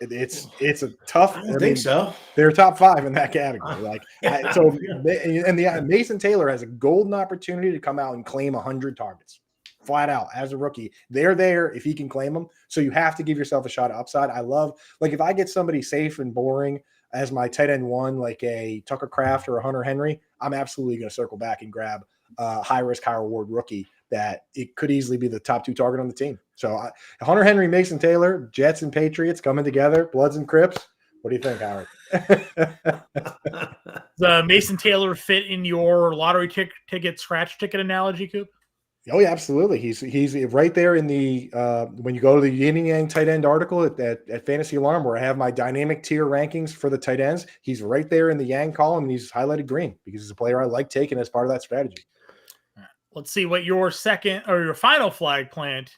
It's a tough. I don't think so. They're top 5 in that category. Mason Taylor has a golden opportunity to come out and claim 100 targets, flat out as a rookie. They're there if he can claim them. So you have to give yourself a shot at upside. I love if I get somebody safe and boring as my tight end one, like a Tucker Kraft or a Hunter Henry, I'm absolutely going to circle back and grab a high risk, high reward rookie that it could easily be the top 2 target on the team. So Hunter Henry, Mason Taylor, Jets and Patriots coming together, Bloods and Crips. What do you think, Howard? The Mason Taylor fit in your lottery ticket, scratch ticket analogy, Coop? Oh yeah, absolutely. He's right there in the when you go to the yin and yang tight end article at Fantasy Alarm, where I have my dynamic tier rankings for the tight ends. He's right there in the yang column, and he's highlighted green because he's a player I like taking as part of that strategy. Let's see what your second or your final flag plant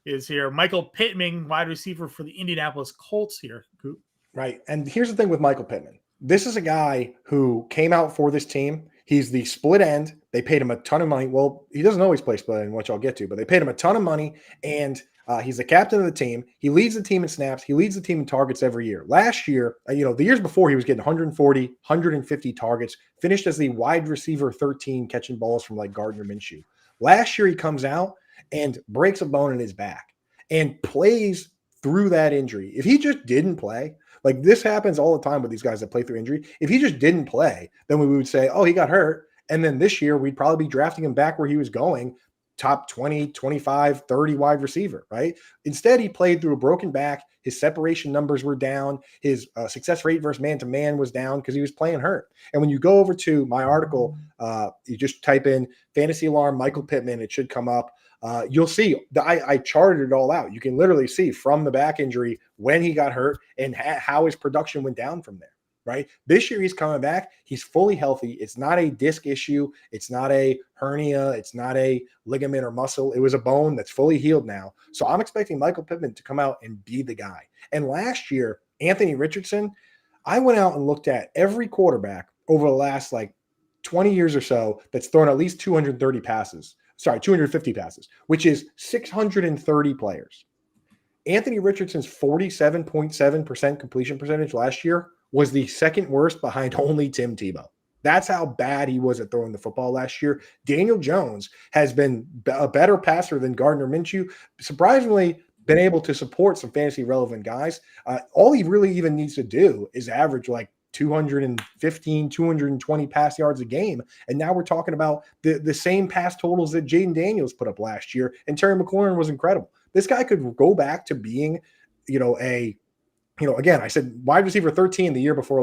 is here. Michael Pittman, wide receiver for the Indianapolis Colts here. Coop. Right. And here's the thing with Michael Pittman. This is a guy who came out for this team. He's the split end. They paid him a ton of money. Well, he doesn't always play split end, which I'll get to, but they paid him a ton of money, and he's the captain of the team. He leads the team in snaps. He leads the team in targets every year. Last year, the years before, he was getting 140, 150 targets, finished as the wide receiver 13 catching balls from like Gardner Minshew. Last year, he comes out and breaks a bone in his back and plays through that injury. If he just didn't play, like this happens all the time with these guys that play through injury. If he just didn't play, then we would say, oh, he got hurt. And then this year, we'd probably be drafting him back where he was going, top 20, 25, 30 wide receiver, right? Instead, he played through a broken back. His separation numbers were down. His success rate versus man-to-man was down because he was playing hurt. And when you go over to my article, you just type in Fantasy Alarm Michael Pittman, it should come up. You'll see I charted it all out. You can literally see from the back injury when he got hurt and how his production went down from there, right? This year he's coming back. He's fully healthy. It's not a disc issue. It's not a hernia. It's not a ligament or muscle. It was a bone that's fully healed now. So I'm expecting Michael Pittman to come out and be the guy. And last year, Anthony Richardson, I went out and looked at every quarterback over the last 20 years or so that's thrown at least 250 passes, which is 630 players. Anthony Richardson's 47.7% completion percentage last year was the second worst behind only Tim Tebow. That's how bad he was at throwing the football last year. Daniel Jones has been a better passer than Gardner Minshew. Surprisingly, been able to support some fantasy relevant guys. All he really even needs to do is average 215, 220 pass yards a game. And now we're talking about the same pass totals that Jaden Daniels put up last year. And Terry McLaurin was incredible. This guy could go back to being, again, I said wide receiver 13 the year before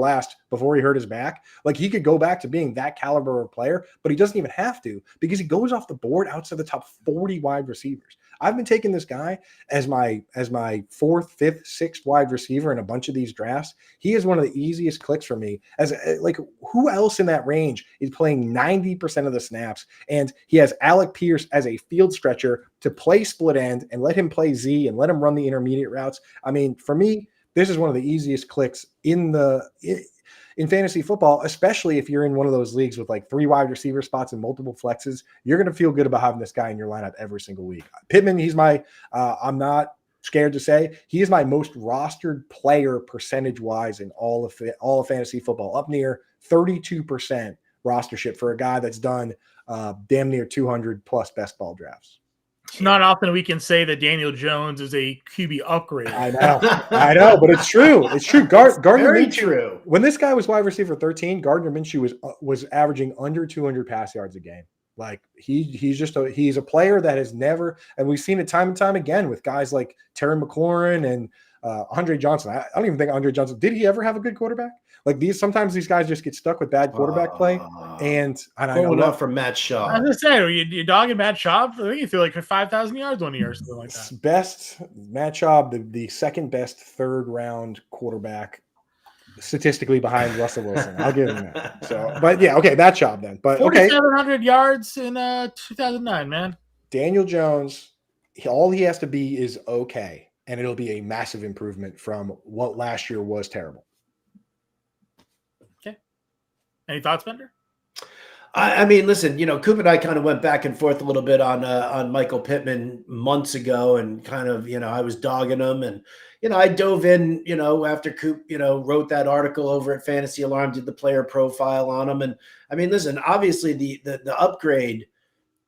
he hurt his back. He could go back to being that caliber of player, but he doesn't even have to because he goes off the board outside the top 40 wide receivers. I've been taking this guy as my 4th, 5th, 6th wide receiver in a bunch of these drafts. He is one of the easiest clicks for me. Who else in that range is playing 90% of the snaps? And he has Alec Pierce as a field stretcher to play split end and let him play Z and let him run the intermediate routes. I mean, for me, this is one of the easiest clicks in fantasy football, especially if you're in one of those leagues with 3 wide receiver spots and multiple flexes. You're going to feel good about having this guy in your lineup every single week. Pittman, he's my, I'm not scared to say, he is my most rostered player percentage-wise in all of fantasy football, up near 32% rostership for a guy that's done damn near 200 plus best ball drafts. It's not often we can say that Daniel Jones is a QB upgrade. I know, but it's true. It's true. Gardner Very Minshew, true. when this guy was wide receiver 13, Gardner Minshew was averaging under 200 pass yards a game. Like he's a player that has never, and we've seen it time and time again with guys like Terry McLaurin and Andre Johnson. I don't even think Andre Johnson, did he ever have a good quarterback? Like sometimes these guys just get stuck with bad quarterback play. And I love from Matt Shaw. I was gonna say, you're dogging Matt Shaw. I think you feel like for 5,000 yards 1 year or something like that. Best Matt Shaw, the second best third round quarterback statistically behind Russell Wilson. I'll give him that. So, but yeah, okay, that job then. But 4,700 yards in 2009, man. Daniel Jones, all he has to be is okay, and it'll be a massive improvement from what last year was terrible. Okay. Any thoughts, Bender? I mean, listen, Coop and I kind of went back and forth a little bit on Michael Pittman months ago, and kind of, I was dogging him, and I dove in, after Coop, wrote that article over at Fantasy Alarm, did the player profile on him, and I mean, listen, obviously the upgrade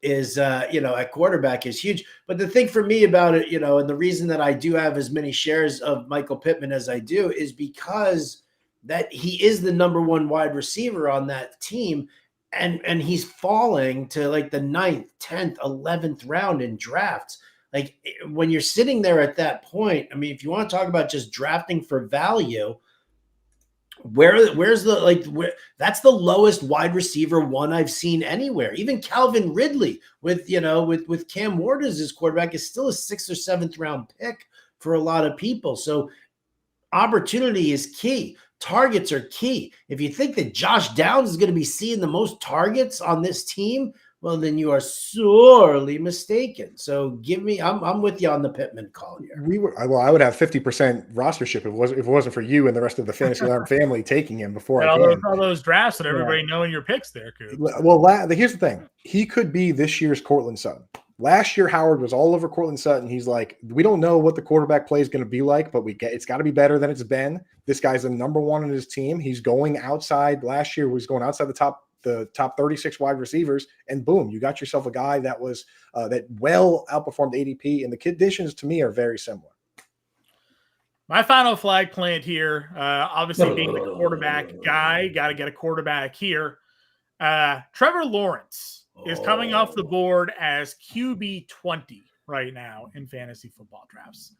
is, at quarterback is huge, but the thing for me about it, and the reason that I do have as many shares of Michael Pittman as I do is because that he is the number one wide receiver on that team. And he's falling to like the 9th, 10th, 11th round in drafts. Like when you're sitting there at that point, I mean, if you want to talk about just drafting for value, where's that's the lowest wide receiver one I've seen anywhere. Even Calvin Ridley with Cam Ward as his quarterback is still a 6th or 7th round pick for a lot of people. So opportunity is key. Targets are key. If you think that Josh Downs is going to be seeing the most targets on this team, well, then you are sorely mistaken. So I'm with you on the Pittman call here. I would have 50% rostership if it wasn't for you and the rest of the Fantasy Alarm family taking him before all those drafts and everybody knowing your picks there, Coop. Well, here's the thing. He could be this year's Cortland Sutton. Last year, Howard was all over Cortland Sutton. He's like, we don't know what the quarterback play is going to be like, but it's got to be better than it's been. This guy's the number one on his team. He's going outside. Last year was going outside the top 36 wide receivers, and boom, you got yourself a guy that was that well outperformed ADP. And the conditions to me are very similar. My final flag plant here, obviously being the quarterback guy, got to get a quarterback here. Trevor Lawrence is coming off the board as QB 20 right now in fantasy football drafts.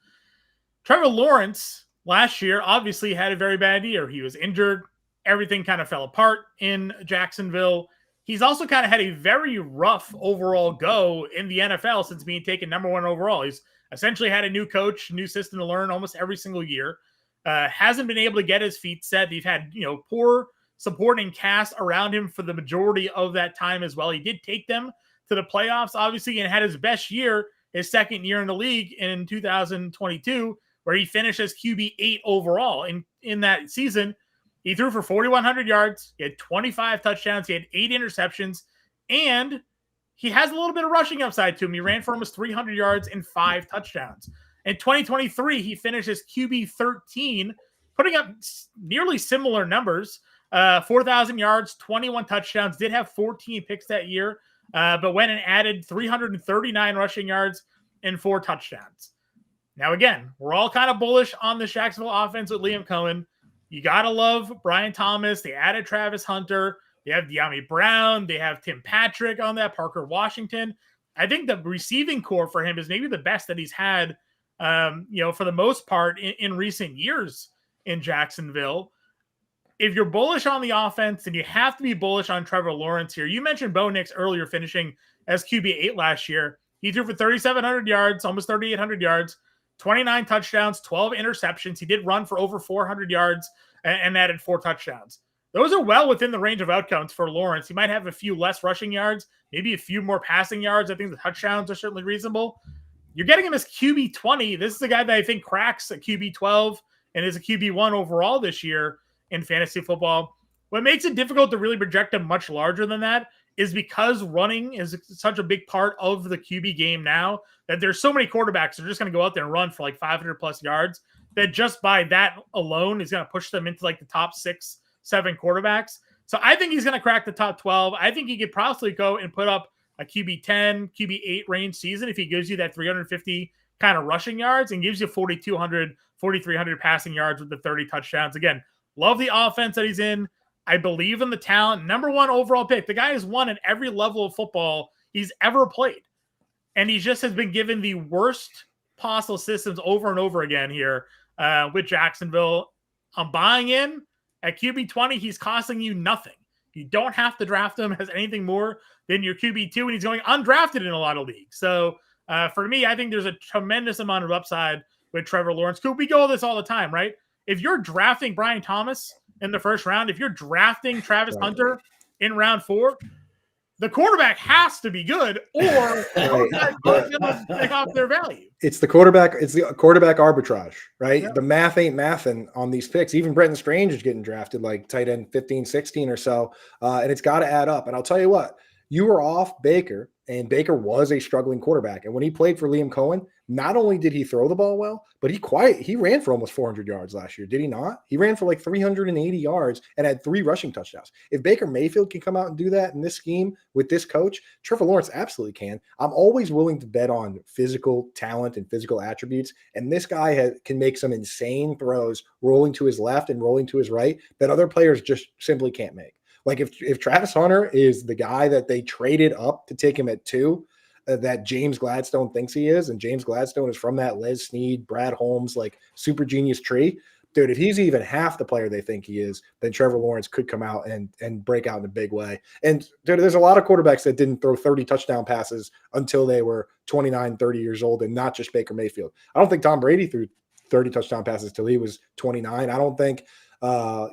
Trevor Lawrence last year obviously had a very bad year. He was injured. Everything kind of fell apart in Jacksonville. He's also kind of had a very rough overall go in the NFL since being taken number one overall. He's essentially had a new coach, new system to learn almost every single year. Hasn't been able to get his feet set. They've had, poor supporting cast around him for the majority of that time as well. He did take them to the playoffs, obviously, and had his best year, his second year in the league in 2022, where he finished as QB 8 overall. In that season, he threw for 4,100 yards. He had 25 touchdowns. He had 8 interceptions, and he has a little bit of rushing upside to him. He ran for almost 300 yards and 5 touchdowns. In 2023, he finished as QB 13, putting up nearly similar numbers. 4,000 yards, 21 touchdowns, did have 14 picks that year, but went and added 339 rushing yards and 4 touchdowns. Now, again, we're all kind of bullish on the Jacksonville offense with Liam Cohen. You got to love Brian Thomas. They added Travis Hunter. They have De'Ami Brown. They have Tim Patrick on that, Parker Washington. I think the receiving core for him is maybe the best that he's had, for the most part in recent years in Jacksonville. If you're bullish on the offense, then you have to be bullish on Trevor Lawrence here. You mentioned Bo Nix earlier finishing as QB 8 last year. He threw for 3,700 yards, almost 3,800 yards, 29 touchdowns, 12 interceptions. He did run for over 400 yards and added 4 touchdowns. Those are well within the range of outcomes for Lawrence. He might have a few less rushing yards, maybe a few more passing yards. I think the touchdowns are certainly reasonable. You're getting him as QB 20. This is a guy that I think cracks a QB 12 and is a QB 1 overall this year in fantasy football. What makes it difficult to really project him much larger than that is because running is such a big part of the QB game now that there's so many quarterbacks that are just going to go out there and run for like 500 plus yards that just by that alone is going to push them into like the top 6-7 quarterbacks. So I think he's going to crack the top 12. I think he could possibly go and put up a QB 10, QB 8 range season if he gives you that 350 kind of rushing yards and gives you 4,200, 4,300 passing yards with the 30 touchdowns. Again, love the offense that he's in. I believe in the talent. Number 1 overall pick. The guy has won at every level of football he's ever played. And he just has been given the worst possible systems over and over again here with Jacksonville. I'm buying in. At QB 20, he's costing you nothing. You don't have to draft him as anything more than your QB 2, and he's going undrafted in a lot of leagues. So for me, I think there's a tremendous amount of upside with Trevor Lawrence. Coop, we go this all the time, right? If you're drafting Brian Thomas in the first round, if you're drafting Travis Hunter in round 4, the quarterback has to be good, or those guys are going to pick off their value. It's the quarterback arbitrage, right? Yeah. The math ain't mathing on these picks. Even Brenton Strange is getting drafted like tight end 15, 16 or so, and it's got to add up. And I'll tell you what, you were off Baker, and Baker was a struggling quarterback. And when he played for Liam Cohen, not only did he throw the ball well, but he ran for almost 400 yards last year. Did he not? He ran for like 380 yards and had 3 rushing touchdowns. If Baker Mayfield can come out and do that in this scheme with this coach, Trevor Lawrence absolutely can. I'm always willing to bet on physical talent and physical attributes. And this guy can make some insane throws rolling to his left and rolling to his right that other players just simply can't make. Like if Travis Hunter is the guy that they traded up to take him at 2, that James Gladstone thinks he is, and James Gladstone is from that Les Snead, Brad Holmes, like super genius tree, dude, if he's even half the player they think he is, then Trevor Lawrence could come out and break out in a big way. And dude, there's a lot of quarterbacks that didn't throw 30 touchdown passes until they were 29, 30 years old, and not just Baker Mayfield. I don't think Tom Brady threw 30 touchdown passes till he was 29. I don't think I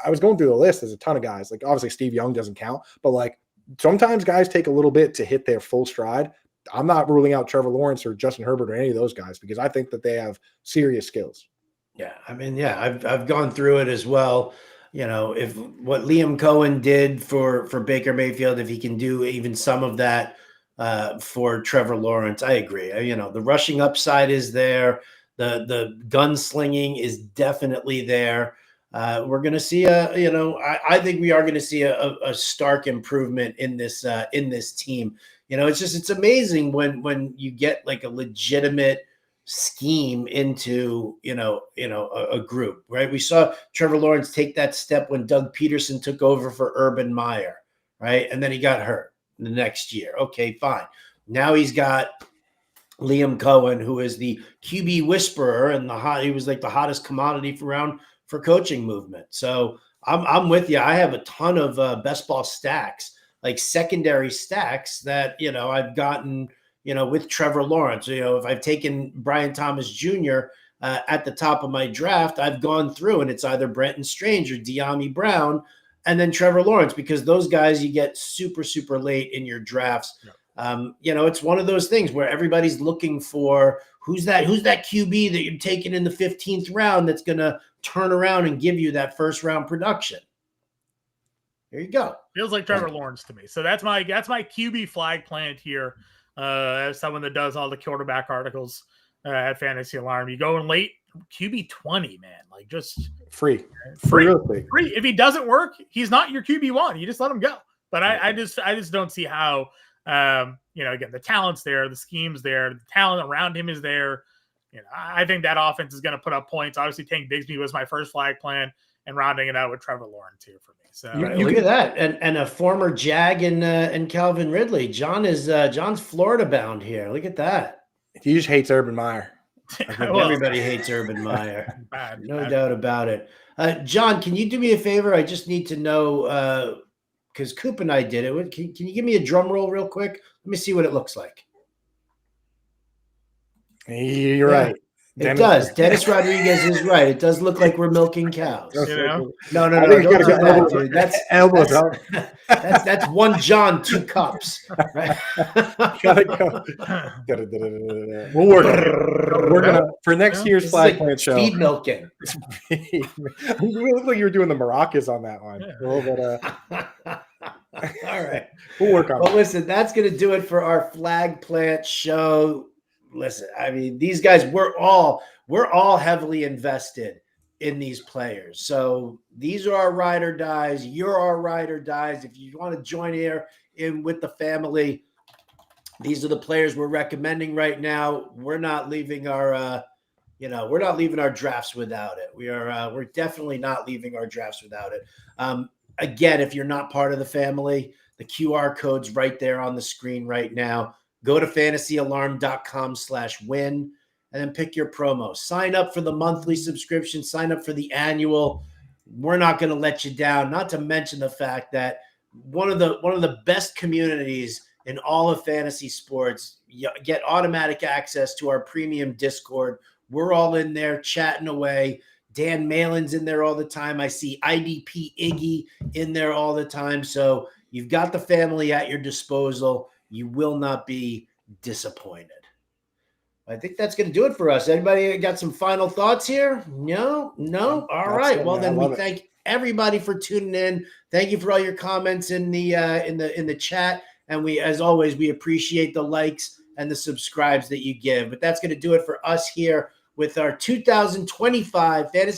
was going through the list. There's a ton of guys. Like obviously Steve Young doesn't count, but like sometimes guys take a little bit to hit their full stride. I'm not ruling out Trevor Lawrence or Justin Herbert or any of those guys because I think that they have serious skills. Yeah, I mean, yeah, I've gone through it as well. You know, if what Liam Cohen did for Baker Mayfield, if he can do even some of that for Trevor Lawrence, I agree. You know, the rushing upside is there. The gunslinging is definitely there. We're going to see I think we are going to see a stark improvement in this team. You know, it's amazing when you get like a legitimate scheme into, a group, right? We saw Trevor Lawrence take that step when Doug Peterson took over for Urban Meyer, right? And then he got hurt the next year. Okay, fine. Now he's got Liam Cohen, who is the QB whisperer and he was like the hottest commodity for coaching movement. So I'm with you. I have a ton of best ball stacks, like secondary stacks that, I've gotten, with Trevor Lawrence. If I've taken Brian Thomas Jr. At the top of my draft, I've gone through and it's either Brenton Strange or De'Ami Brown and then Trevor Lawrence, because those guys you get super, super late in your drafts. Yeah. It's one of those things where everybody's looking for who's that QB that you're taking in the 15th round that's going to turn around and give you that first round production. There you go. Feels like Trevor Lawrence to me. So that's my QB flag plant here. As someone that does all the quarterback articles at Fantasy Alarm, you go in late QB 20, man, like just free. If he doesn't work, he's not your QB1. You just let him go. But I just don't see how. Again, the talent's there, the scheme's there, the talent around him is there. I think that offense is going to put up points. Obviously, Tank Bigsby was my first flag plan, and rounding it out with Trevor Lawrence here for me. So look at that, and a former Jag and Calvin Ridley. John's Florida bound here. Look at that. He just hates Urban Meyer. Everybody hates Urban Meyer. No doubt about it. John, can you do me a favor? I just need to know. Because Coop and I did it. Can you give me a drum roll real quick? Let me see what it looks like. You're right. It does. Dennis Rodriguez is right. It does look like we're milking cows. No. No. Don't do that, dude. That's elbows up. That's one John, 2 cups. Right? Gotta go. We'll work on it. We're gonna for next year's flag plant show. Speed milking. You look like you were doing the maracas on that one. Yeah. A little bit. All right. We'll work on it. Well, listen, that's gonna do it for our flag plant show. Listen, I mean, these guys, we're all heavily invested in these players. So these are our ride or dies. You're our ride or dies. If you want to join here in with the family. These are the players we're recommending right now. We're not leaving our we're not leaving our drafts without it. We're definitely not leaving our drafts without it. Again, if you're not part of the family, the QR code's right there on the screen right now. Go to fantasyalarm.com/win and then pick your promo. Sign up for the monthly subscription, sign up for the annual. We're not going to let you down, not to mention the fact that one of the best communities in all of fantasy sports. You get automatic access to our premium Discord. We're all in there chatting away. Dan Malin's in there all the time. I see IDP Iggy in there all the time. So you've got the family at your disposal. You will not be disappointed. I think that's going to do it for us. Anybody got some final thoughts here? No. All right. Well, then we thank everybody for tuning in. Thank you for all your comments in the chat. And we, as always, we appreciate the likes and the subscribes that you give. But that's going to do it for us here with our 2025 Fantasy